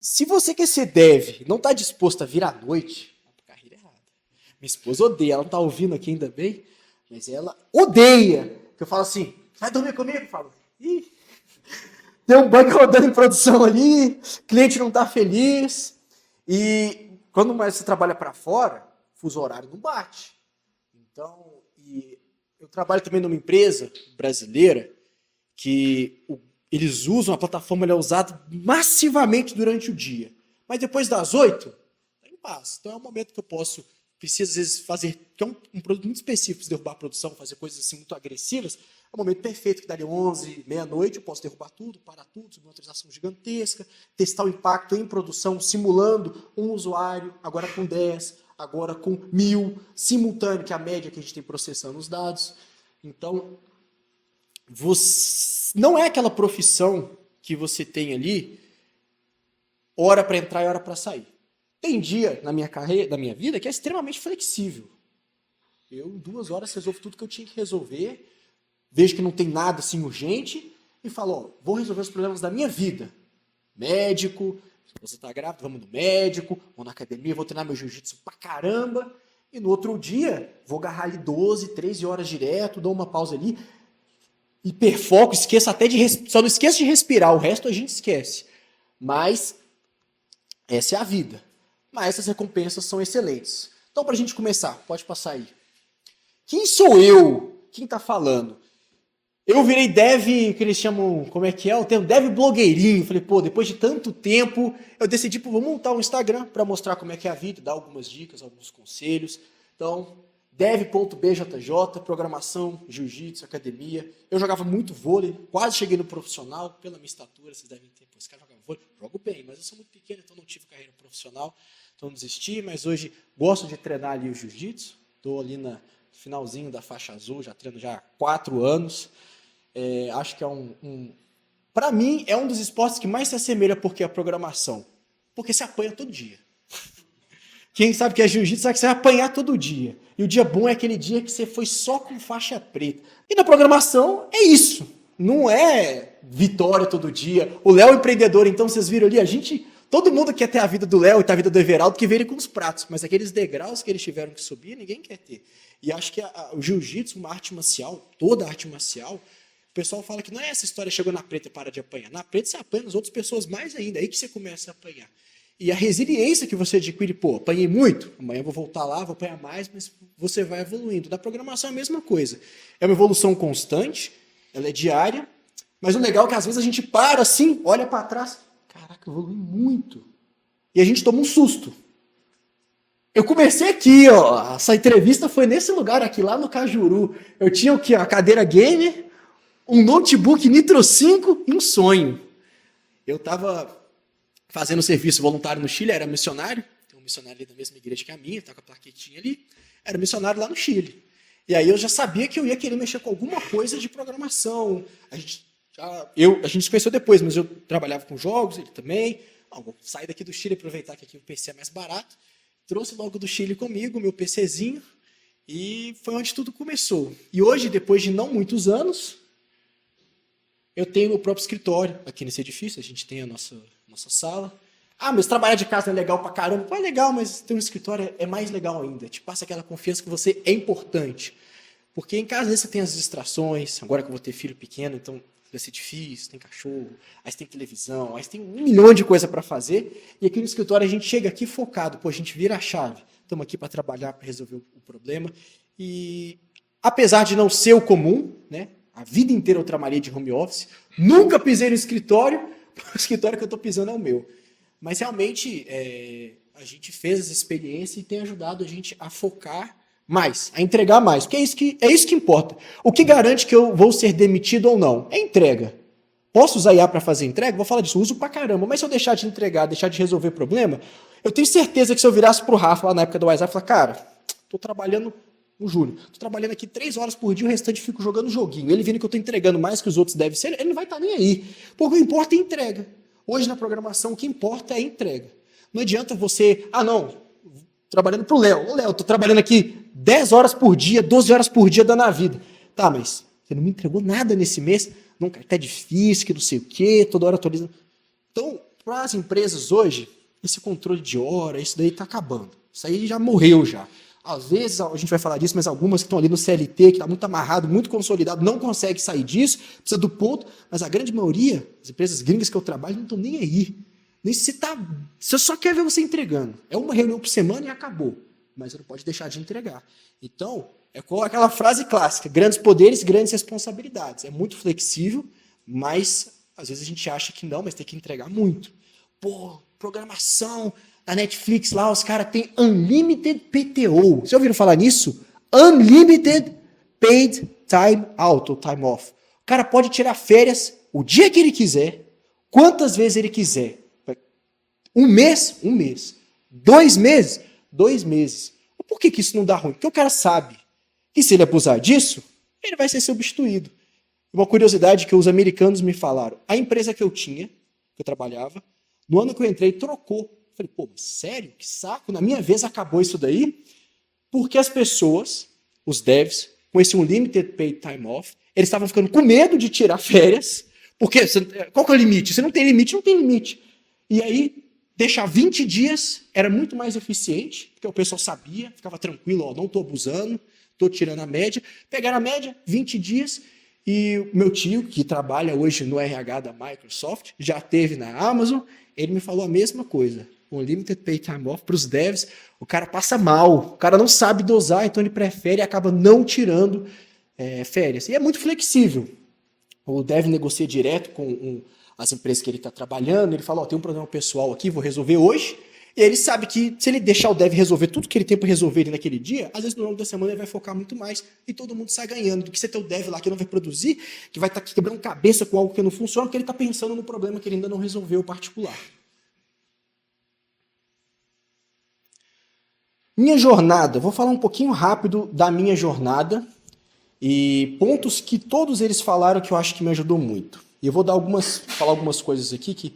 Se você quer ser dev e não está disposto a vir à noite, é a carreira errada. Minha esposa odeia, ela não está ouvindo aqui ainda bem, mas ela odeia que eu falo assim, vai dormir comigo? Eu falo, ih, tem um bug rodando em produção ali, cliente não está feliz. E quando mais você trabalha para fora, fuso horário não bate. Então, eu trabalho também numa empresa brasileira que eles usam, a plataforma é usada massivamente durante o dia. Mas depois das 8, tá em paz. Então é um momento que eu preciso às vezes fazer, que é um produto muito específico, derrubar a produção, fazer coisas assim muito agressivas, é um momento perfeito, que dali 11, meia-noite, eu posso derrubar tudo, parar tudo, subir uma atualização gigantesca, testar o impacto em produção, simulando um usuário, agora com 10, agora com 1.000, simultâneo, que é a média que a gente tem processando os dados. Então, não é aquela profissão que você tem ali, hora para entrar e hora para sair. Tem dia na minha carreira, na minha vida, que é extremamente flexível. Eu, em 2 horas, resolvo tudo que eu tinha que resolver, vejo que não tem nada assim urgente, e falo, ó, vou resolver os problemas da minha vida. Médico, se você está grávida, vamos no médico, vou na academia, vou treinar meu jiu-jitsu pra caramba, e no outro dia, vou agarrar ali 12, 13 horas direto, dou uma pausa ali, hiperfoco, esqueço até de respirar, só não esqueço de respirar, o resto a gente esquece. Mas essa é a vida. Mas essas recompensas são excelentes. Então, para a gente começar, pode passar aí. Quem sou eu? Quem está falando? Eu virei dev, que eles chamam, como é que é? O termo dev blogueirinho. Falei, pô, depois de tanto tempo, eu decidi, pô, vou montar um Instagram para mostrar como é que é a vida, dar algumas dicas, alguns conselhos. Então, dev.bjj, programação, jiu-jitsu, academia. Eu jogava muito vôlei, quase cheguei no profissional, pela minha estatura, vocês devem ter, pô, esse cara joga vôlei, jogo bem, mas eu sou muito pequeno, então não tive carreira profissional, então desisti, mas hoje gosto de treinar ali o jiu-jitsu, estou ali no finalzinho da faixa azul, já treino já há 4 anos, acho que é para mim, é um dos esportes que mais se assemelha porque a programação, porque se apanha todo dia. Quem sabe que é jiu-jitsu sabe que você vai apanhar todo dia. E o dia bom é aquele dia que você foi só com faixa preta. E na programação é isso. Não é vitória todo dia. O Léo empreendedor, então, vocês viram ali, todo mundo quer ter a vida do Léo e ter a vida do Everaldo, que veio com os pratos. Mas aqueles degraus que eles tiveram que subir, ninguém quer ter. E acho que o jiu-jitsu, uma arte marcial, toda arte marcial, o pessoal fala que não é essa história, chegou na preta e para de apanhar. Na preta você apanha nas outras pessoas mais ainda. Aí que você começa a apanhar. E a resiliência que você adquire, pô, apanhei muito, amanhã eu vou voltar lá, vou apanhar mais, mas você vai evoluindo. Na programação é a mesma coisa. É uma evolução constante, ela é diária, mas o legal é que às vezes a gente para assim, olha para trás, caraca, eu evolui muito. E a gente toma um susto. Eu comecei aqui, ó, essa entrevista foi nesse lugar aqui, lá no Cajuru. Eu tinha o quê? Uma cadeira gamer, um notebook Nitro 5 e um sonho. Eu tava fazendo serviço voluntário no Chile, era missionário, tem um missionário ali da mesma igreja que a minha, tá com a plaquetinha ali, era missionário lá no Chile. E aí eu já sabia que eu ia querer mexer com alguma coisa de programação. A gente se conheceu depois, mas eu trabalhava com jogos, ele também. Vou sair daqui do Chile, aproveitar que aqui o PC é mais barato. Trouxe logo do Chile comigo, meu PCzinho, e foi onde tudo começou. E hoje, depois de não muitos anos, eu tenho meu próprio escritório aqui nesse edifício, a gente tem a nossa sala. Ah, mas trabalhar de casa é legal pra caramba. Pô, é legal, mas ter um escritório é mais legal ainda. Te passa aquela confiança que você é importante. Porque em casa, às vezes, você tem as distrações. Agora que eu vou ter filho pequeno, então vai ser difícil. Tem cachorro, aí você tem televisão, aí você tem 1 milhão de coisa para fazer. E aqui no escritório a gente chega aqui focado. Pô, a gente vira a chave. Estamos aqui para trabalhar, para resolver o problema. E apesar de não ser o comum, né? A vida inteira eu trabalhei de home office. Nunca pisei no escritório. O escritório que eu estou pisando é o meu. Mas realmente a gente fez essa experiência e tem ajudado a gente a focar mais, a entregar mais. Porque é isso que importa. O que garante que eu vou ser demitido ou não? É entrega. Posso usar IA para fazer entrega? Vou falar disso, uso pra caramba. Mas se eu deixar de entregar, deixar de resolver problema, eu tenho certeza que se eu virasse pro Rafa lá na época do WhatsApp, falar, cara, estou trabalhando o Júlio, estou trabalhando aqui 3 horas por dia, o restante fico jogando joguinho. Ele vendo que eu estou entregando mais que os outros devem ser, ele não vai estar nem aí. Porque o que importa é a entrega. Hoje na programação o que importa é a entrega. Não adianta você, trabalhando para o Léo. Ô Léo, estou trabalhando aqui 10 horas por dia, 12 horas por dia dando a vida. Tá, mas você não me entregou nada nesse mês. Não, cara, tá difícil, que não sei o quê, toda hora atualizando. Então, para as empresas hoje, esse controle de hora, isso daí está acabando. Isso aí já morreu já. Às vezes, a gente vai falar disso, mas algumas que estão ali no CLT, que está muito amarrado, muito consolidado, não consegue sair disso, precisa do ponto, mas a grande maioria, as empresas gringas que eu trabalho, não estão nem aí. Você só quer ver você entregando. É uma reunião por semana e acabou. Mas você não pode deixar de entregar. Então, é com aquela frase clássica, grandes poderes, grandes responsabilidades. É muito flexível, mas às vezes a gente acha que não, mas tem que entregar muito. Pô, programação, a Netflix lá, os caras têm Unlimited PTO. Vocês ouviram falar nisso? Unlimited Paid Time Out, ou Time Off. O cara pode tirar férias o dia que ele quiser, quantas vezes ele quiser. Um mês. 2 meses, 2 meses. Por que isso não dá ruim? Porque o cara sabe que se ele abusar disso, ele vai ser substituído. Uma curiosidade que os americanos me falaram. A empresa que eu tinha, que eu trabalhava, no ano que eu entrei, trocou. Eu falei, pô, sério? Que saco? Na minha vez acabou isso daí? Porque as pessoas, os devs, com esse Unlimited Paid Time Off, eles estavam ficando com medo de tirar férias. Porque, qual que é o limite? Se não tem limite, não tem limite. E aí, deixar 20 dias era muito mais eficiente, porque o pessoal sabia, ficava tranquilo, ó, não estou abusando, estou tirando a média. Pegaram a média, 20 dias, e o meu tio, que trabalha hoje no RH da Microsoft, já teve na Amazon, ele me falou a mesma coisa. O Unlimited Pay Time Off para os devs, o cara passa mal, o cara não sabe dosar, então ele prefere e acaba não tirando férias. E é muito flexível. O dev negocia direto com as empresas que ele está trabalhando, ele fala, tem um problema pessoal aqui, vou resolver hoje, e ele sabe que se ele deixar o dev resolver tudo que ele tem para resolver ali naquele dia, às vezes no longo da semana ele vai focar muito mais, e todo mundo sai ganhando, do que você ter o dev lá que não vai produzir, que vai estar quebrando cabeça com algo que não funciona, porque ele está pensando no problema que ele ainda não resolveu particular. Minha jornada, vou falar um pouquinho rápido da minha jornada, e pontos que todos eles falaram que eu acho que me ajudou muito. E eu vou falar algumas coisas aqui que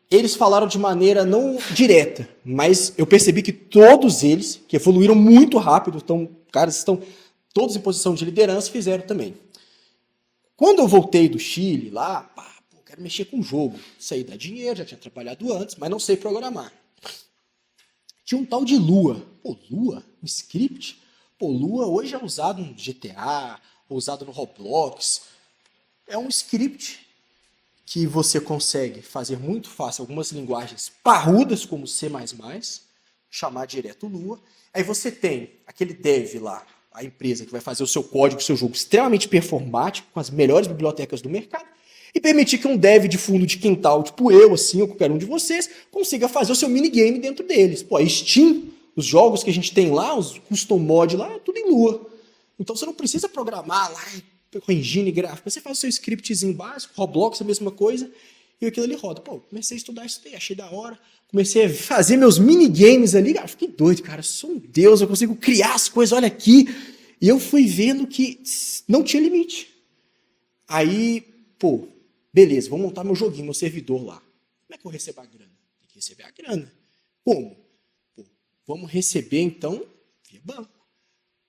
eles falaram de maneira não direta, mas eu percebi que todos eles, que evoluíram muito rápido, caras estão todos em posição de liderança, fizeram também. Quando eu voltei do Chile, lá, quero mexer com o jogo. Sei dar dinheiro, já tinha trabalhado antes, mas não sei programar. Tinha um tal de Lua. Lua? Um script? Lua hoje é usado no GTA, usado no Roblox. É um script que você consegue fazer muito fácil algumas linguagens parrudas como C++, chamar direto Lua. Aí você tem aquele dev lá, a empresa que vai fazer o seu código, o seu jogo extremamente performático, com as melhores bibliotecas do mercado, e permitir que um dev de fundo de quintal, tipo eu, assim, ou qualquer um de vocês, consiga fazer o seu minigame dentro deles. A Steam, os jogos que a gente tem lá, os custom mod lá, é tudo em Lua. Então você não precisa programar lá com engine gráfica, você faz o seu scriptzinho básico, Roblox a mesma coisa, e aquilo ali roda. Comecei a estudar isso daí, achei da hora, comecei a fazer meus minigames ali, cara, fiquei doido, cara, eu sou um deus, eu consigo criar as coisas, olha aqui, e eu fui vendo que não tinha limite. Aí, beleza, vou montar meu joguinho, meu servidor lá. Como é que eu recebo a grana? Tem que receber a grana. Como? Vamos receber, então, via banco.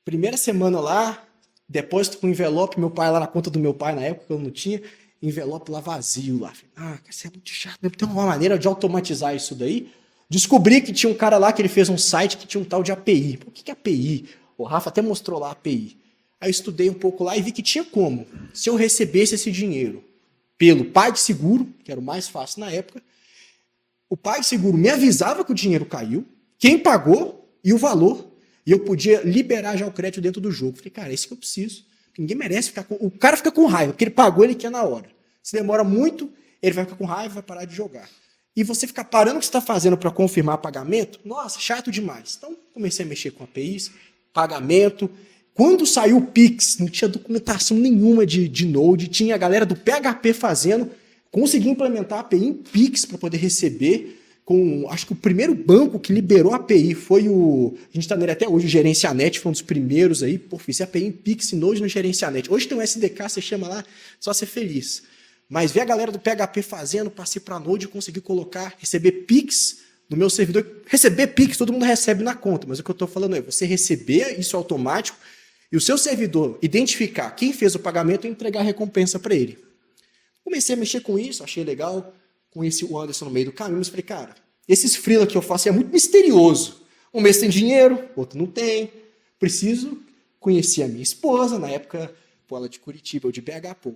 Primeira semana lá, depósito com envelope, meu pai lá na conta do meu pai, na época que eu não tinha, envelope lá vazio lá. Cara, isso é muito chato, né? Tem uma maneira de automatizar isso daí. Descobri que tinha um cara lá que ele fez um site que tinha um tal de API. O que é API? O Rafa até mostrou lá a API. Aí eu estudei um pouco lá e vi que tinha como. Se eu recebesse esse dinheiro pelo PagSeguro, que era o mais fácil na época, o PagSeguro me avisava que o dinheiro caiu, quem pagou e o valor, e eu podia liberar já o crédito dentro do jogo. Falei, cara, é isso que eu preciso. Ninguém merece ficar com... O cara fica com raiva, porque ele pagou, ele quer na hora. Se demora muito, ele vai ficar com raiva, vai parar de jogar. E você ficar parando o que você está fazendo para confirmar pagamento, nossa, chato demais. Então, comecei a mexer com APIs, pagamento. Quando saiu o Pix, não tinha documentação nenhuma de Node, tinha a galera do PHP fazendo, consegui implementar a API em Pix para poder receber. Acho que o primeiro banco que liberou a API foi a gente está nele até hoje, o Gerencianet, foi um dos primeiros aí, fiz a API em Pix e Node no Gerencianet. Hoje tem um SDK, você chama lá, só ser feliz. Mas ver a galera do PHP fazendo, passei para Node e consegui receber Pix no meu servidor. Receber Pix, todo mundo recebe na conta, mas o que eu estou falando é você receber isso automático e o seu servidor identificar quem fez o pagamento e entregar a recompensa para ele. Comecei a mexer com isso, achei legal. conheci o Anderson no meio do caminho, mas falei, cara, esses freela que eu faço é muito misterioso. Um mês tem dinheiro, outro não tem. Preciso conhecer a minha esposa, na época, pô, ela de Curitiba, eu de BH, pô,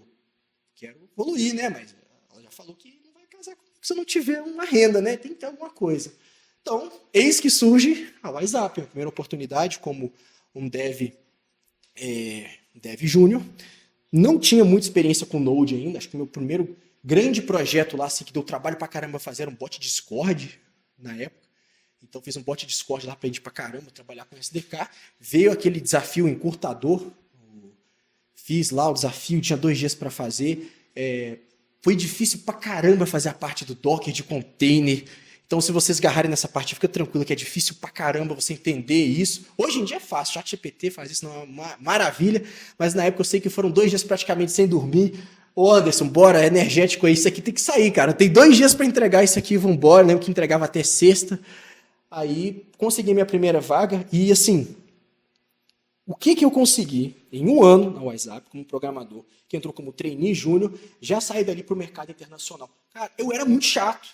quero evoluir, né? Mas ela já falou que não vai casar comigo se eu não tiver uma renda, né? Tem que ter alguma coisa. Então, eis que surge a WhatsApp, a primeira oportunidade como um dev júnior. Não tinha muita experiência com Node ainda, acho que o meu primeiro grande projeto lá, assim, que deu trabalho pra caramba fazer, era um bot Discord, na época. Então fiz um bot Discord lá, aprendi pra caramba trabalhar com SDK. Veio aquele desafio encurtador, fiz lá o desafio, tinha 2 dias para fazer. Foi difícil pra caramba fazer a parte do Docker, de container. Então, se vocês agarrarem nessa parte, fica tranquilo que é difícil pra caramba você entender isso. Hoje em dia é fácil, ChatGPT faz isso, não é uma maravilha, mas na época eu sei que foram 2 dias praticamente sem dormir. Ô Anderson, bora, energético aí, isso aqui tem que sair, cara. Tem 2 dias para entregar isso aqui, vambora. Lembro que entregava até sexta. Aí consegui minha primeira vaga e assim, o que eu consegui em 1 ano na WhatsApp como programador, que entrou como trainee júnior, já saí dali para o mercado internacional. Cara, eu era muito chato.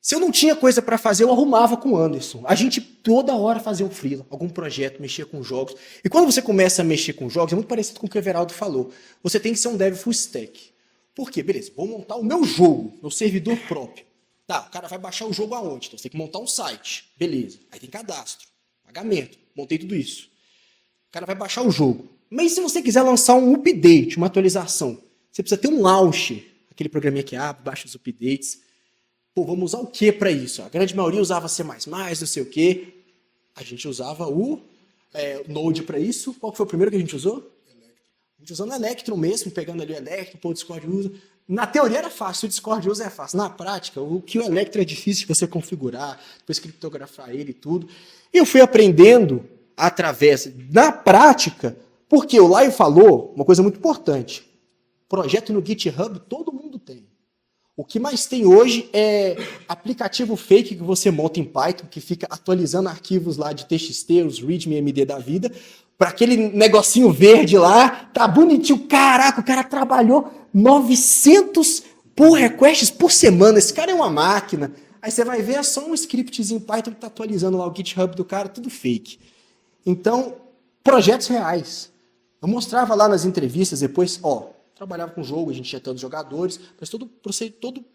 Se eu não tinha coisa para fazer, eu arrumava com o Anderson. A gente toda hora fazia um freela, algum projeto, mexia com jogos. E quando você começa a mexer com jogos, é muito parecido com o que o Everaldo falou. Você tem que ser um dev full stack. Por quê? Beleza, vou montar o meu jogo, meu servidor próprio. Tá, o cara vai baixar o jogo aonde? Então você tem que montar um site. Beleza. Aí tem cadastro, pagamento, montei tudo isso. O cara vai baixar o jogo. Mas se você quiser lançar um update, uma atualização, você precisa ter um launcher, aquele programinha que abre, baixa os updates. Pô, vamos usar o que para isso? A grande maioria usava C++, não sei o quê. A gente usava o Node para isso. Qual foi o primeiro que a gente usou? A gente usando Electron mesmo, pegando ali o Electron, pô, o Discord usa. Na teoria era fácil, o Discord usa é fácil. Na prática, o que o Electron é difícil de você configurar, depois criptografar ele e tudo. E eu fui aprendendo através, na prática, porque o Laio falou uma coisa muito importante. Projeto no GitHub todo mundo tem. O que mais tem hoje é aplicativo fake que você monta em Python, que fica atualizando arquivos lá de TXT, os README, MD da vida, para aquele negocinho verde lá, tá bonitinho. Caraca, o cara trabalhou 900 pull requests por semana. Esse cara é uma máquina. Aí você vai ver, é só um scriptzinho em Python que tá atualizando lá o GitHub do cara, tudo fake. Então, projetos reais. Eu mostrava lá nas entrevistas depois, trabalhava com jogo, a gente tinha tantos jogadores, mas todo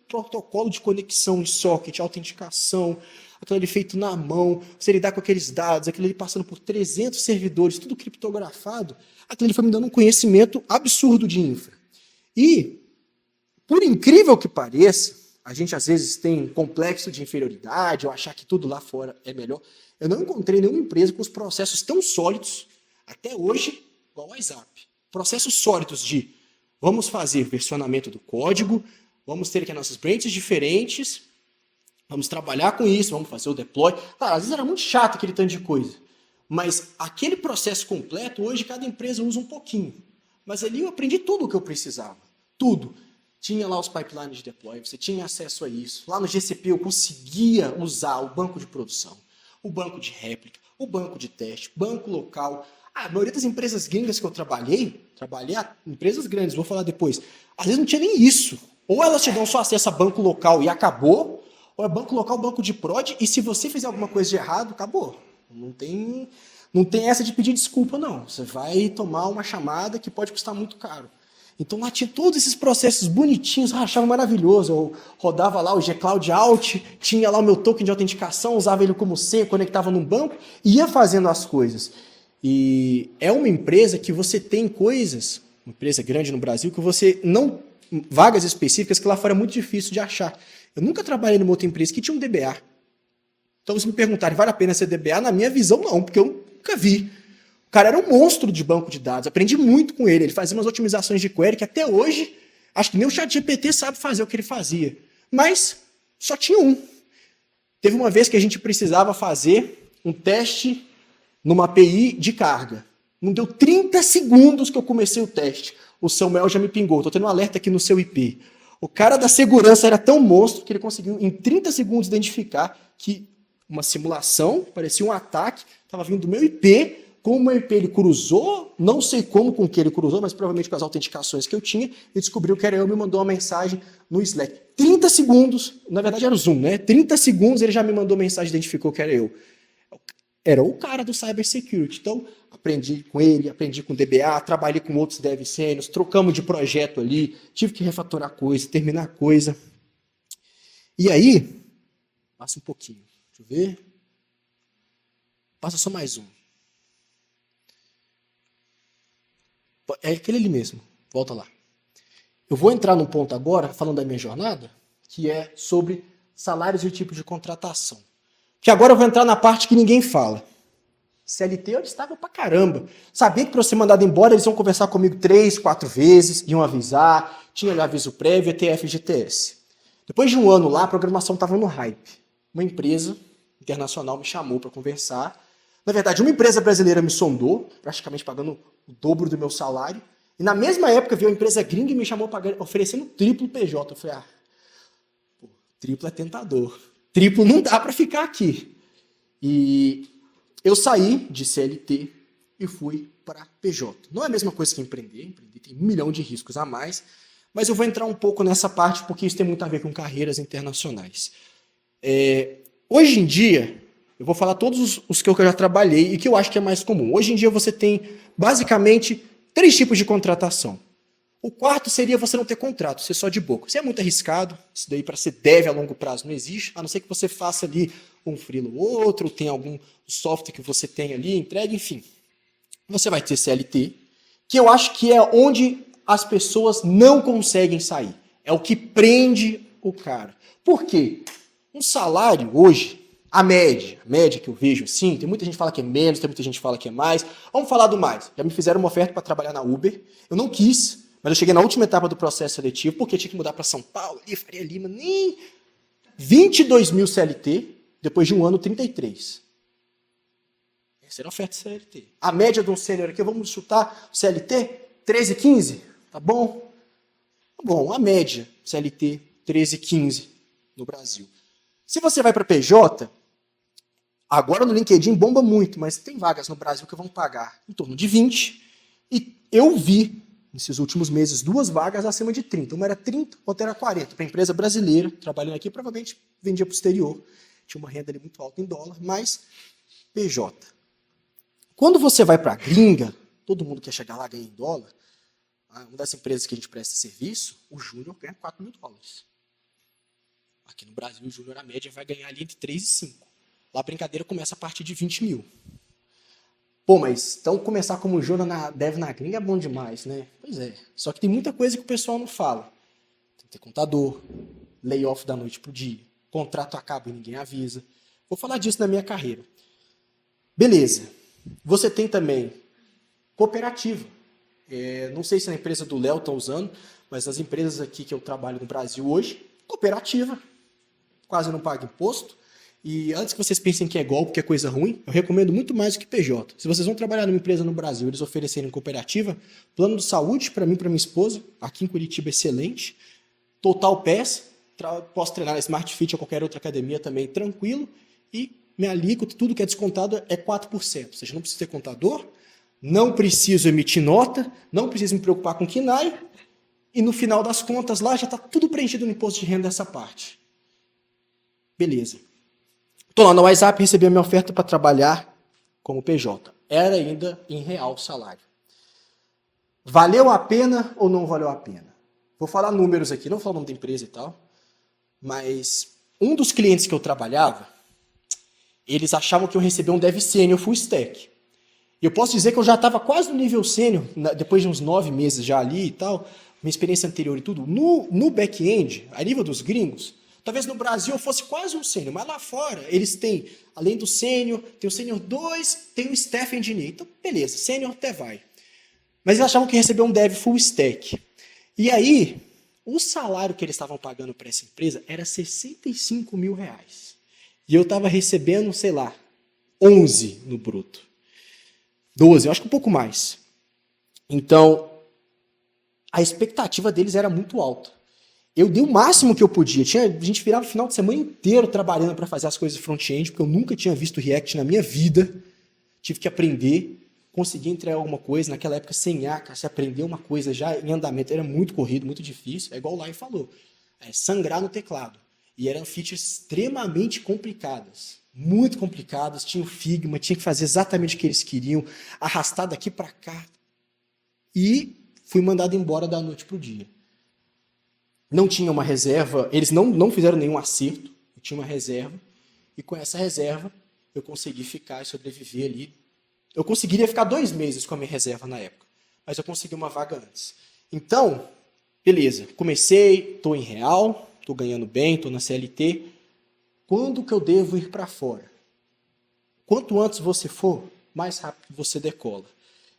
protocolo de conexão em socket, autenticação, aquilo ali feito na mão, você lidar com aqueles dados, aquilo ali passando por 300 servidores, tudo criptografado, aquilo ali foi me dando um conhecimento absurdo de infra. E, por incrível que pareça, a gente às vezes tem um complexo de inferioridade, ou achar que tudo lá fora é melhor. Eu não encontrei nenhuma empresa com os processos tão sólidos, até hoje, igual o WhatsApp. Processos sólidos de vamos fazer versionamento do código, vamos ter aqui nossas branches diferentes, vamos trabalhar com isso, vamos fazer o deploy. Claro, às vezes era muito chato aquele tanto de coisa, mas aquele processo completo, hoje cada empresa usa um pouquinho. Mas ali eu aprendi tudo o que eu precisava, tudo. Tinha lá os pipelines de deploy, você tinha acesso a isso. Lá no GCP eu conseguia usar o banco de produção, o banco de réplica, o banco de teste, banco local. A maioria das empresas gringas que eu trabalhei empresas grandes, vou falar depois, às vezes não tinha nem isso. Ou elas te dão só acesso a banco local e acabou, ou é banco local, banco de prod, e se você fizer alguma coisa de errado, acabou. Não tem essa de pedir desculpa, não. Você vai tomar uma chamada que pode custar muito caro. Então lá tinha todos esses processos bonitinhos, achava maravilhoso. Eu rodava lá o gCloud Out, tinha lá o meu token de autenticação, usava ele como senha, conectava num banco e ia fazendo as coisas. E é uma empresa que você tem coisas, uma empresa grande no Brasil, que você não... vagas específicas que lá fora é muito difícil de achar. Eu nunca trabalhei numa outra empresa que tinha um DBA. Então, se me perguntarem, vale a pena ser DBA? Na minha visão, não, porque eu nunca vi. O cara era um monstro de banco de dados, aprendi muito com ele. Ele fazia umas otimizações de query que até hoje, acho que nem o ChatGPT sabe fazer o que ele fazia. Mas só tinha um. Teve uma vez que a gente precisava fazer um teste numa API de carga. Não deu 30 segundos que eu comecei o teste. O Samuel já me pingou, estou tendo um alerta aqui no seu IP. O cara da segurança era tão monstro que ele conseguiu em 30 segundos identificar que uma simulação, parecia um ataque, estava vindo do meu IP como ele cruzou, não sei como com que ele cruzou, mas provavelmente com as autenticações que eu tinha, e descobriu que era eu, me mandou uma mensagem no Slack. 30 segundos, na verdade era o Zoom, né? 30 segundos ele já me mandou mensagem, identificou que era eu. Era o cara do Cybersecurity. Então, aprendi com ele, aprendi com o DBA, trabalhei com outros dev sênios, trocamos de projeto ali, tive que refatorar coisa, terminar coisa. E aí, passa um pouquinho, deixa eu ver. Passa só mais um. É aquele ali mesmo, volta lá. Eu vou entrar num ponto agora, falando da minha jornada, que é sobre salários e tipo de contratação. Que agora eu vou entrar na parte que ninguém fala. CLT eu estava pra caramba. Sabia que para eu ser mandado embora eles iam conversar comigo 3, 4 vezes, iam avisar, tinha já aviso prévio, ETF, GTS. Depois de um ano lá, a programação estava no hype. Uma empresa internacional me chamou para conversar. Na verdade, uma empresa brasileira me sondou, praticamente pagando o dobro do meu salário. E na mesma época veio uma empresa gringa e me chamou oferecendo triplo PJ. Eu falei, triplo é tentador. Triplo não dá para ficar aqui. E eu saí de CLT e fui para PJ. Não é a mesma coisa que empreender. Empreender tem 1 milhão de riscos a mais. Mas eu vou entrar um pouco nessa parte porque isso tem muito a ver com carreiras internacionais. Hoje em dia, eu vou falar todos os que eu já trabalhei e que eu acho que é mais comum. Hoje em dia você tem basicamente 3 tipos de contratação. O quarto seria você não ter contrato, ser só de boca. Isso é muito arriscado, isso daí para ser dev a longo prazo não existe, a não ser que você faça ali um freelo ou outro, ou tenha algum software que você tem ali, entregue, enfim. Você vai ter CLT, que eu acho que é onde as pessoas não conseguem sair. É o que prende o cara. Por quê? Um salário hoje, a média que eu vejo assim, tem muita gente que fala que é menos, tem muita gente que fala que é mais. Vamos falar do mais. Já me fizeram uma oferta para trabalhar na Uber, eu não quis, mas eu cheguei na última etapa do processo seletivo, porque tinha que mudar para São Paulo, ali, Faria Lima, nem 22 mil CLT, depois de um ano, 33. Essa era a oferta CLT. A média de um sênior aqui, vamos chutar CLT, 13, 15, tá bom? Tá bom, a média CLT, 13, 15 no Brasil. Se você vai para PJ, agora no LinkedIn bomba muito, mas tem vagas no Brasil que vão pagar em torno de 20, e eu vi nesses últimos meses 2 vagas acima de 30. Uma era 30, outra era 40. Para empresa brasileira, trabalhando aqui, provavelmente vendia para o exterior. Tinha uma renda ali muito alta em dólar, mas PJ. Quando você vai para a gringa, todo mundo quer chegar lá ganhar em dólar. Uma das empresas que a gente presta serviço, o júnior ganha 4 mil dólares. Aqui no Brasil, o júnior, a média, vai ganhar ali entre 3 e 5. Lá a brincadeira começa a partir de 20 mil. Pô, mas então começar como júnior na dev na gringa é bom demais, né? Pois é. Só que tem muita coisa que o pessoal não fala. Tem que ter contador, layoff da noite pro dia, contrato acaba e ninguém avisa. Vou falar disso na minha carreira. Beleza. Você tem também cooperativa. Não sei se na empresa do Léo está usando, mas nas empresas aqui que eu trabalho no Brasil hoje, cooperativa. Quase não paga imposto. E antes que vocês pensem que é golpe, que é coisa ruim, eu recomendo muito mais do que PJ. Se vocês vão trabalhar numa empresa no Brasil, eles oferecerem cooperativa, plano de saúde para mim e para minha esposa, aqui em Curitiba, excelente. Total Pass, posso treinar na Smart Fit ou qualquer outra academia também tranquilo. E minha alíquota, tudo que é descontado é 4%. Ou seja, não preciso ter contador, não preciso emitir nota, não preciso me preocupar com KNAI. E no final das contas lá já está tudo preenchido no imposto de renda dessa parte. Beleza. Estou lá no WhatsApp, recebi a minha oferta para trabalhar como PJ. Era ainda em real salário. Valeu a pena ou não valeu a pena? Vou falar números aqui, não vou falar o nome da empresa e tal, mas um dos clientes que eu trabalhava, eles achavam que eu recebia um dev sênior full stack. E eu posso dizer que eu já estava quase no nível sênior, depois de uns 9 meses já ali e tal, minha experiência anterior e tudo, no back-end, a nível dos gringos, talvez no Brasil eu fosse quase um sênior, mas lá fora eles têm, além do sênior, tem o sênior 2, tem o staff engineer. Então, beleza, sênior até vai. Mas eles achavam que receber um dev full stack. E aí, o salário que eles estavam pagando para essa empresa era 65 mil reais. E eu estava recebendo, sei lá, 11 no bruto. 12, eu acho que um pouco mais. Então, a expectativa deles era muito alta. Eu dei o máximo que eu podia. A gente virava o final de semana inteiro trabalhando para fazer as coisas front-end, porque eu nunca tinha visto React na minha vida. Tive que aprender. conseguia entregar alguma coisa. Naquela época, sem ACA, se aprender uma coisa já em andamento, era muito corrido, muito difícil. É igual o Lai falou, sangrar no teclado. E eram features extremamente complicadas, muito complicadas. Tinha o Figma, tinha que fazer exatamente o que eles queriam, arrastar daqui para cá. E fui mandado embora da noite para o dia. Não tinha uma reserva, eles não fizeram nenhum acerto, eu tinha uma reserva. E com essa reserva, eu consegui ficar e sobreviver ali. Eu conseguiria ficar 2 meses com a minha reserva na época, mas eu consegui uma vaga antes. Então, beleza, comecei, estou em real, estou ganhando bem, estou na CLT. Quando que eu devo ir para fora? Quanto antes você for, mais rápido você decola.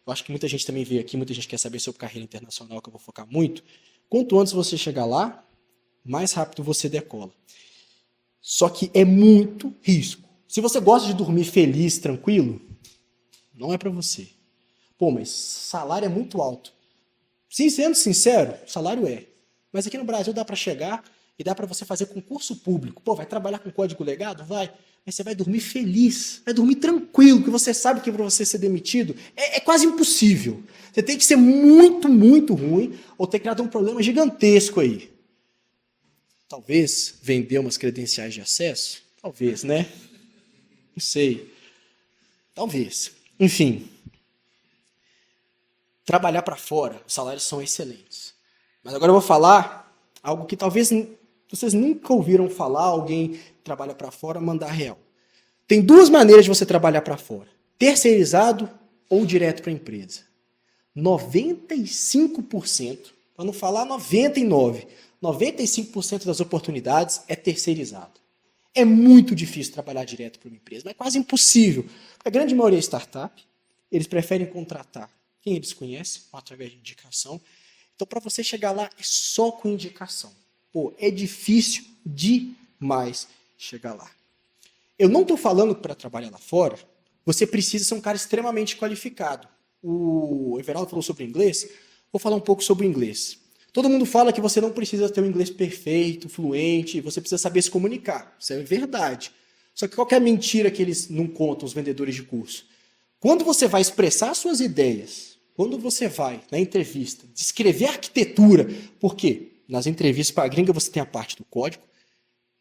Eu acho que muita gente também veio aqui, muita gente quer saber sobre carreira internacional, que eu vou focar muito. Quanto antes você chegar lá, mais rápido você decola. Só que é muito risco. Se você gosta de dormir feliz, tranquilo, não é para você. Pô, mas salário é muito alto. Sim, sendo sincero, salário é. Mas aqui no Brasil dá para chegar e dá para você fazer concurso público. Pô, vai trabalhar com código legado? Vai. Mas você vai dormir feliz, vai dormir tranquilo, que você sabe que para você ser demitido é quase impossível. Você tem que ser muito, muito ruim ou ter criado um problema gigantesco aí. Talvez vender umas credenciais de acesso? Talvez, né? Não sei. Talvez. Enfim. Trabalhar para fora, os salários são excelentes. Mas agora eu vou falar algo que talvez vocês nunca ouviram falar, alguém que trabalha para fora, mandar real. Tem 2 maneiras de você trabalhar para fora. Terceirizado ou direto para a empresa. 95%, para não falar 99%, 95% das oportunidades é terceirizado. É muito difícil trabalhar direto para uma empresa, mas é quase impossível. A grande maioria é startup, eles preferem contratar quem eles conhecem, através de indicação. Então, para você chegar lá, é só com indicação. Pô, é difícil demais chegar lá. Eu não estou falando que para trabalhar lá fora, você precisa ser um cara extremamente qualificado. O Everaldo falou sobre inglês, vou falar um pouco sobre inglês. Todo mundo fala que você não precisa ter um inglês perfeito, fluente, você precisa saber se comunicar. Isso é verdade. Só que qual que é a mentira que eles não contam, os vendedores de curso? Quando você vai expressar suas ideias, quando você vai na entrevista descrever a arquitetura, porque nas entrevistas para a gringa você tem a parte do código,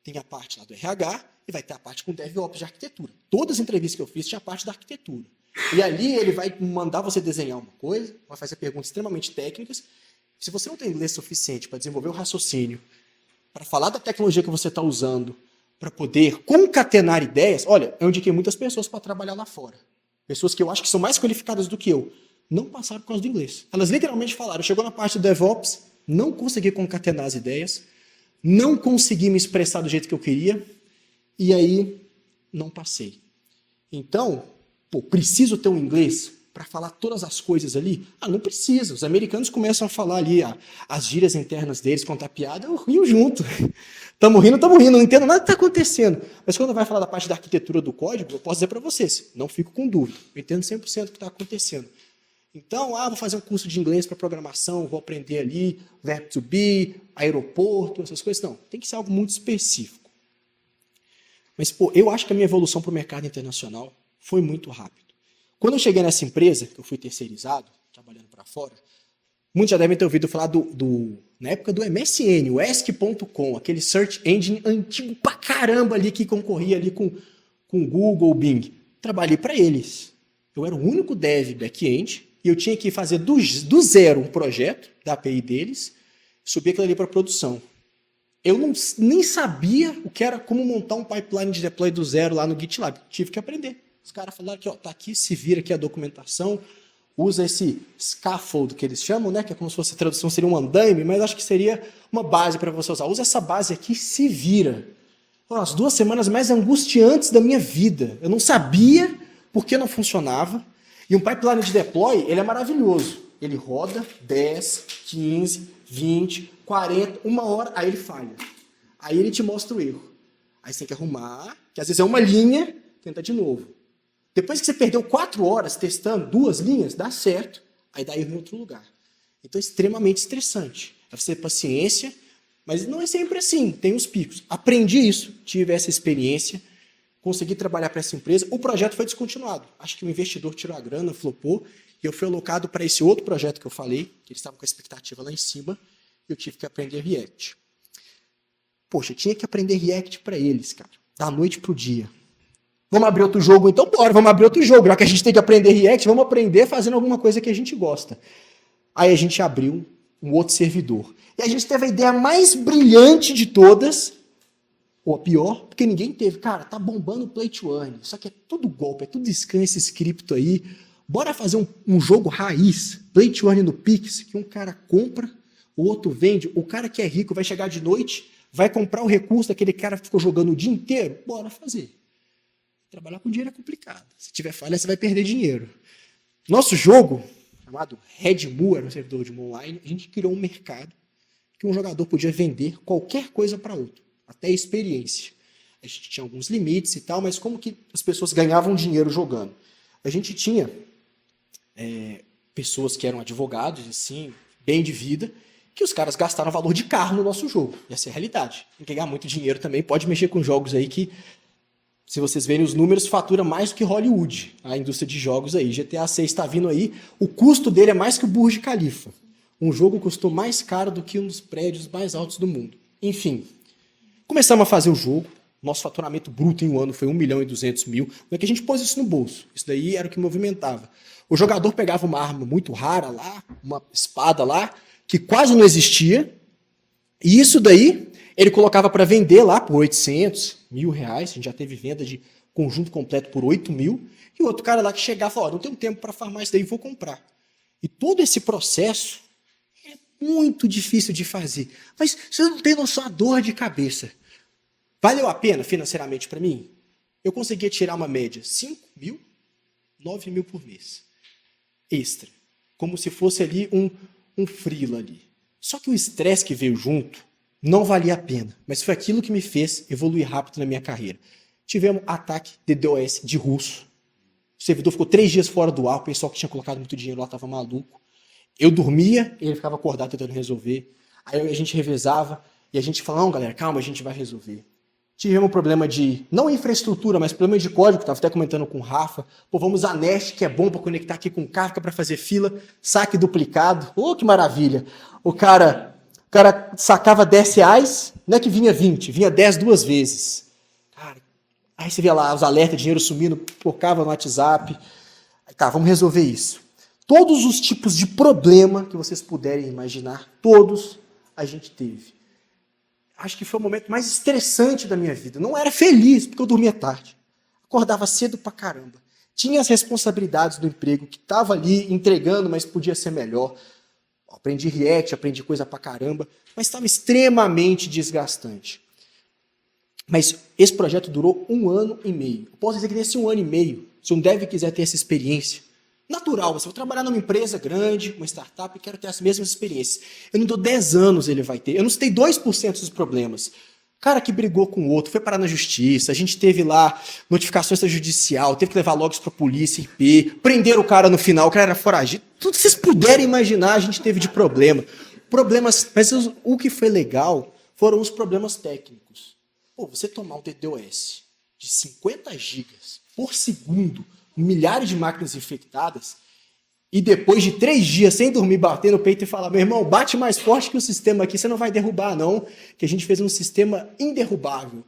tem a parte lá do RH e vai ter a parte com DevOps de arquitetura. Todas as entrevistas que eu fiz tinha a parte da arquitetura. E ali ele vai mandar você desenhar uma coisa, vai fazer perguntas extremamente técnicas. Se você não tem inglês suficiente para desenvolver o raciocínio, para falar da tecnologia que você está usando, para poder concatenar ideias, olha, eu indiquei muitas pessoas para trabalhar lá fora. Pessoas que eu acho que são mais qualificadas do que eu, não passaram por causa do inglês. Elas literalmente falaram, chegou na parte do DevOps, não consegui concatenar as ideias, não consegui me expressar do jeito que eu queria, e aí não passei. Então, preciso ter um inglês para falar todas as coisas ali? Ah, não precisa. Os americanos começam a falar ali as gírias internas deles, contar piada, eu rio junto. Estamos rindo, não entendo nada que está acontecendo. Mas quando vai falar da parte da arquitetura do código, eu posso dizer para vocês, não fico com dúvida, eu entendo 100% o que está acontecendo. Então, vou fazer um curso de inglês para programação, vou aprender ali, verbo to be, aeroporto, essas coisas. Não, tem que ser algo muito específico. Mas, eu acho que a minha evolução para o mercado internacional foi muito rápido. Quando eu cheguei nessa empresa, que eu fui terceirizado, trabalhando para fora, muitos já devem ter ouvido falar na época do MSN, o ESC.com, aquele search engine antigo pra caramba ali que concorria ali com Google, Bing. Trabalhei para eles. Eu era o único dev back-end e eu tinha que fazer do zero um projeto da API deles, subir aquilo ali para produção. Eu nem sabia o que era, como montar um pipeline de deploy do zero lá no GitLab. Tive que aprender. Os caras falaram que tá aqui, se vira aqui a documentação, usa esse scaffold que eles chamam, né? Que é como se fosse a tradução, seria um andaime, mas acho que seria uma base para você usar. Usa essa base aqui e se vira. Foram as 2 semanas mais angustiantes da minha vida. Eu não sabia por que não funcionava. E um pipeline de deploy, ele é maravilhoso. Ele roda 10, 15, 20, 40, 1 hora, aí ele falha. Aí ele te mostra o erro. Aí você tem que arrumar, que às vezes é uma linha, tenta de novo. Depois que você perdeu 4 horas testando 2 linhas, dá certo, aí dá erro em outro lugar. Então é extremamente estressante. É você ter paciência, mas não é sempre assim, tem os picos. Aprendi isso, tive essa experiência, consegui trabalhar para essa empresa, o projeto foi descontinuado. Acho que o investidor tirou a grana, flopou, e eu fui alocado para esse outro projeto que eu falei, que eles estavam com a expectativa lá em cima, e eu tive que aprender React. Poxa, eu tinha que aprender React para eles, cara, da noite pro dia. Vamos abrir outro jogo? Então, bora, vamos abrir outro jogo. Já que a gente tem que aprender React, vamos aprender fazendo alguma coisa que a gente gosta. Aí a gente abriu um outro servidor. E a gente teve a ideia mais brilhante de todas, ou a pior, porque ninguém teve. Cara, tá bombando o Play to Earn. Só que é tudo golpe, é tudo scan esse script aí. Bora fazer um jogo raiz, Play to Earn no Pix, que um cara compra, o outro vende. O cara que é rico vai chegar de noite, vai comprar o recurso daquele cara que ficou jogando o dia inteiro. Bora fazer. Trabalhar com dinheiro é complicado. Se tiver falha, você vai perder dinheiro. Nosso jogo, chamado Redmu, era um servidor de online, a gente criou um mercado que um jogador podia vender qualquer coisa para outro, até experiência. A gente tinha alguns limites e tal, mas como que as pessoas ganhavam dinheiro jogando? A gente tinha pessoas que eram advogados, assim, bem de vida, que os caras gastaram valor de carro no nosso jogo. Essa é a realidade. Quem quer ganhar muito dinheiro também pode mexer com jogos aí que, se vocês verem os números, fatura mais do que Hollywood, a indústria de jogos aí. GTA 6 está vindo aí, o custo dele é mais que o Burj Khalifa. Um jogo custou mais caro do que um dos prédios mais altos do mundo. Enfim, começamos a fazer o jogo, nosso faturamento bruto em um ano foi 1.200.000, não é que a gente pôs isso no bolso, isso daí era o que movimentava. O jogador pegava uma arma muito rara lá, uma espada lá, que quase não existia, e isso daí ele colocava para vender lá por 800, R$1.000, a gente já teve venda de conjunto completo por 8.000, e o outro cara lá que chegava e falava, não tenho tempo para farmar isso daí, vou comprar. E todo esse processo é muito difícil de fazer, mas você não tem noção da dor de cabeça. Valeu a pena financeiramente para mim? Eu conseguia tirar uma média 5.000, 9.000 por mês. Extra. Como se fosse ali um freela ali. Só que o estresse que veio junto não valia a pena, mas foi aquilo que me fez evoluir rápido na minha carreira. Tivemos ataque de DDoS de russo. O servidor ficou 3 dias fora do ar, o pessoal que tinha colocado muito dinheiro lá estava maluco. Eu dormia, ele ficava acordado tentando resolver. Aí a gente revezava e a gente falava, não, galera, calma, a gente vai resolver. Tivemos um problema de, não infraestrutura, mas problema de código, estava até comentando com o Rafa. Pô, vamos usar Nest, que é bom para conectar aqui com Kafka para fazer fila, saque duplicado. Oh, que maravilha! O cara sacava R$10, não é que vinha 20, vinha 10 duas vezes. Cara, aí você via lá os alertas, dinheiro sumindo, pocava no WhatsApp. Aí tá, vamos resolver isso. Todos os tipos de problema que vocês puderem imaginar, todos a gente teve. Acho que foi o momento mais estressante da minha vida. Não era feliz, porque eu dormia tarde. Acordava cedo pra caramba. Tinha as responsabilidades do emprego, que estava ali entregando, mas podia ser melhor. Aprendi React, aprendi coisa pra caramba, mas estava extremamente desgastante. Mas esse projeto durou 1 ano e meio. Eu posso dizer que nesse 1 ano e meio, se um dev quiser ter essa experiência, natural, você vai trabalhar numa empresa grande, uma startup, e quero ter as mesmas experiências. Eu não dou 10 anos ele vai ter. Eu não citei 2% dos problemas. Cara que brigou com o outro, foi parar na justiça, a gente teve lá notificação extrajudicial, teve que levar logs pra polícia, IP, prenderam o cara no final, o cara era foragido. Tudo que vocês puderem imaginar a gente teve de problema. Problemas, mas o que foi legal foram os problemas técnicos. Pô, você tomar um DDoS de 50 gigas por segundo, milhares de máquinas infectadas, e depois de 3 dias sem dormir, bater no peito e falar, meu irmão, bate mais forte que o sistema aqui, você não vai derrubar não, que a gente fez um sistema inderrubável.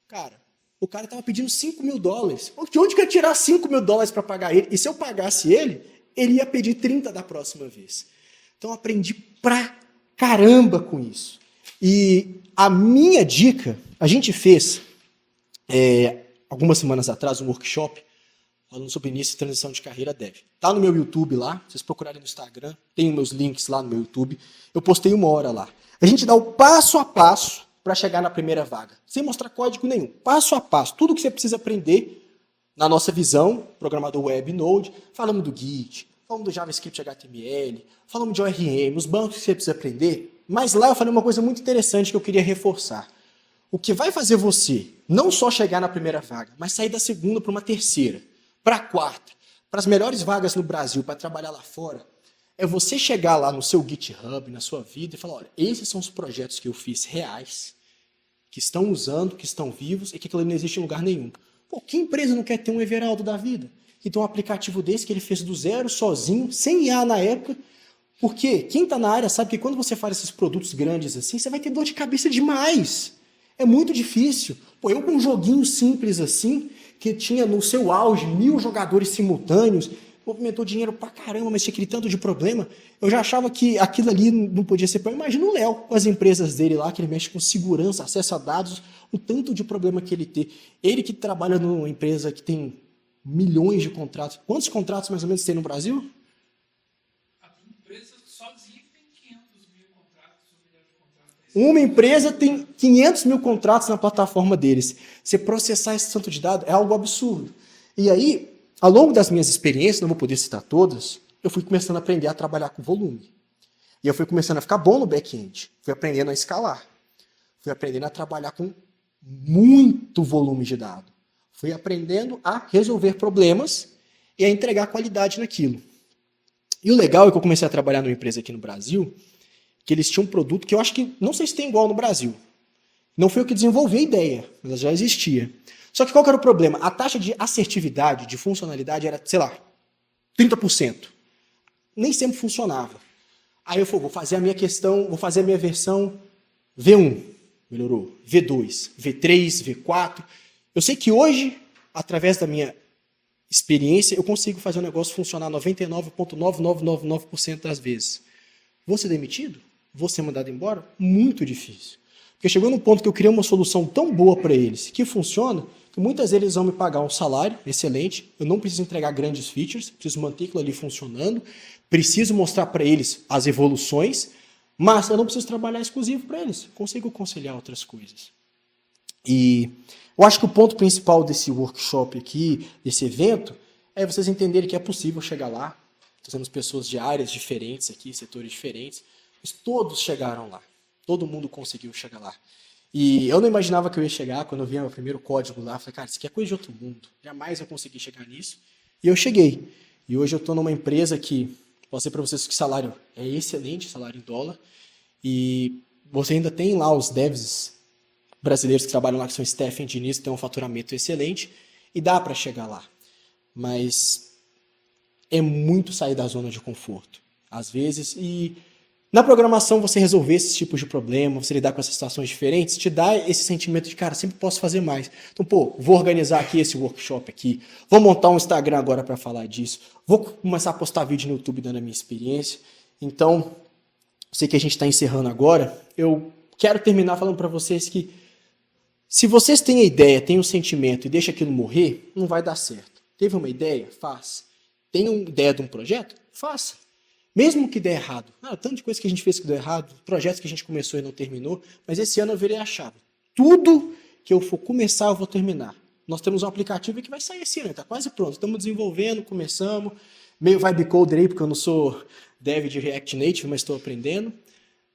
Cara, o cara tava pedindo $5.000. De onde que eu ia tirar $5.000 para pagar ele? E se eu pagasse ele, ele ia pedir 30 da próxima vez. Então eu aprendi pra caramba com isso. E a minha dica, a gente fez, algumas semanas atrás, um workshop, falando sobre início e transição de carreira dev. Tá no meu YouTube lá, vocês procurarem no Instagram, tem meus links lá no meu YouTube. Eu postei 1 hora lá. A gente dá o passo a passo para chegar na primeira vaga, sem mostrar código nenhum. Passo a passo, tudo que você precisa aprender na nossa visão, programador web Node, falamos do Git, falamos do JavaScript HTML, falamos de ORM, os bancos que você precisa aprender. Mas lá eu falei uma coisa muito interessante que eu queria reforçar. O que vai fazer você não só chegar na primeira vaga, mas sair da segunda para uma terceira, para a quarta, para as melhores vagas no Brasil, para trabalhar lá fora, é você chegar lá no seu GitHub, na sua vida, e falar, olha, esses são os projetos que eu fiz reais, que estão usando, que estão vivos, e que aquilo não existe em lugar nenhum. Pô, que empresa não quer ter um Everaldo da vida? Que tem um aplicativo desse que ele fez do zero, sozinho, sem IA na época. Porque quem está na área sabe que quando você faz esses produtos grandes assim, você vai ter dor de cabeça demais. É muito difícil. Pô, eu com um joguinho simples assim, que tinha no seu auge 1000 jogadores simultâneos, movimentou dinheiro pra caramba, mas tinha aquele tanto de problema, eu já achava que aquilo ali não podia ser problema. Imagina o Léo, com as empresas dele lá, que ele mexe com segurança, acesso a dados, o tanto de problema que ele tem. Ele que trabalha numa empresa que tem milhões de contratos. Quantos contratos mais ou menos tem no Brasil? A empresa sozinha tem 500 mil contratos, 1 milhão de contratos. Uma empresa tem 500 mil contratos na plataforma deles. Você processar esse tanto de dados é algo absurdo. E aí, ao longo das minhas experiências, não vou poder citar todas, eu fui começando a aprender a trabalhar com volume. E eu fui começando a ficar bom no back-end. Fui aprendendo a escalar. Fui aprendendo a trabalhar com muito volume de dado. Fui aprendendo a resolver problemas e a entregar qualidade naquilo. E o legal é que eu comecei a trabalhar numa empresa aqui no Brasil, que eles tinham um produto que eu acho que, não sei se tem igual no Brasil. Não foi eu que desenvolvi a ideia, mas ela já existia. Só que qual que era o problema? A taxa de assertividade, de funcionalidade era, sei lá, 30%. Nem sempre funcionava. Aí eu falei, vou fazer a minha questão, vou fazer a minha versão V1, melhorou, V2, V3, V4. Eu sei que hoje, através da minha experiência, eu consigo fazer o negócio funcionar 99,9999% das vezes. Vou ser demitido? Vou ser mandado embora? Muito difícil. Porque chegou num ponto que eu criei uma solução tão boa para eles, que funciona, que muitas vezes eles vão me pagar um salário excelente, eu não preciso entregar grandes features, preciso manter aquilo ali funcionando, preciso mostrar para eles as evoluções, mas eu não preciso trabalhar exclusivo para eles, consigo conciliar outras coisas. E eu acho que o ponto principal desse workshop aqui, desse evento, é vocês entenderem que é possível chegar lá. Temos pessoas de áreas diferentes aqui, setores diferentes, mas todos chegaram lá. Todo mundo conseguiu chegar lá. E eu não imaginava que eu ia chegar, quando eu vi o primeiro código lá, eu falei, cara, isso aqui é coisa de outro mundo. Jamais eu consegui chegar nisso. E eu cheguei. E hoje eu estou numa empresa que, posso dizer para vocês que o salário é excelente, salário em dólar. E você ainda tem lá os devs brasileiros que trabalham lá, que são staff engineers, que tem um faturamento excelente. E dá para chegar lá. Mas é muito sair da zona de conforto, às vezes. E na programação, você resolver esses tipos de problema, você lidar com essas situações diferentes, te dá esse sentimento de, cara, sempre posso fazer mais. Então, pô, vou organizar aqui esse workshop aqui, vou montar um Instagram agora para falar disso, vou começar a postar vídeo no YouTube dando a minha experiência. Então, sei que a gente está encerrando agora, eu quero terminar falando para vocês que se vocês têm a ideia, têm o sentimento e deixam aquilo morrer, não vai dar certo. Teve uma ideia? Faça. Tem uma ideia de um projeto? Faça. Mesmo que dê errado. Tanto de coisa que a gente fez que deu errado, projetos que a gente começou e não terminou, mas esse ano eu virei a chave. Tudo que eu for começar, eu vou terminar. Nós temos um aplicativo que vai sair esse ano, está quase pronto. Estamos desenvolvendo, começamos. Meio vibe coder aí, porque eu não sou dev de React Native, mas estou aprendendo.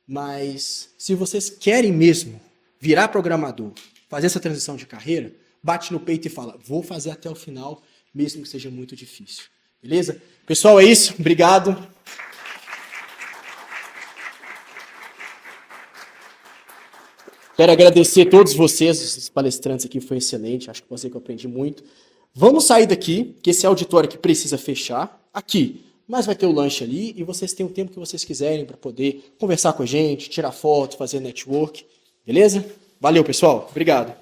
Mas se vocês querem mesmo virar programador, fazer essa transição de carreira, bate no peito e fala, vou fazer até o final, mesmo que seja muito difícil. Beleza? Pessoal, é isso. Obrigado. Quero agradecer a todos vocês, os palestrantes aqui, foi excelente, acho que você que eu aprendi muito. Vamos sair daqui, que esse auditório aqui precisa fechar, aqui, mas vai ter o lanche ali e vocês têm o tempo que vocês quiserem para poder conversar com a gente, tirar foto, fazer network, beleza? Valeu, pessoal, obrigado.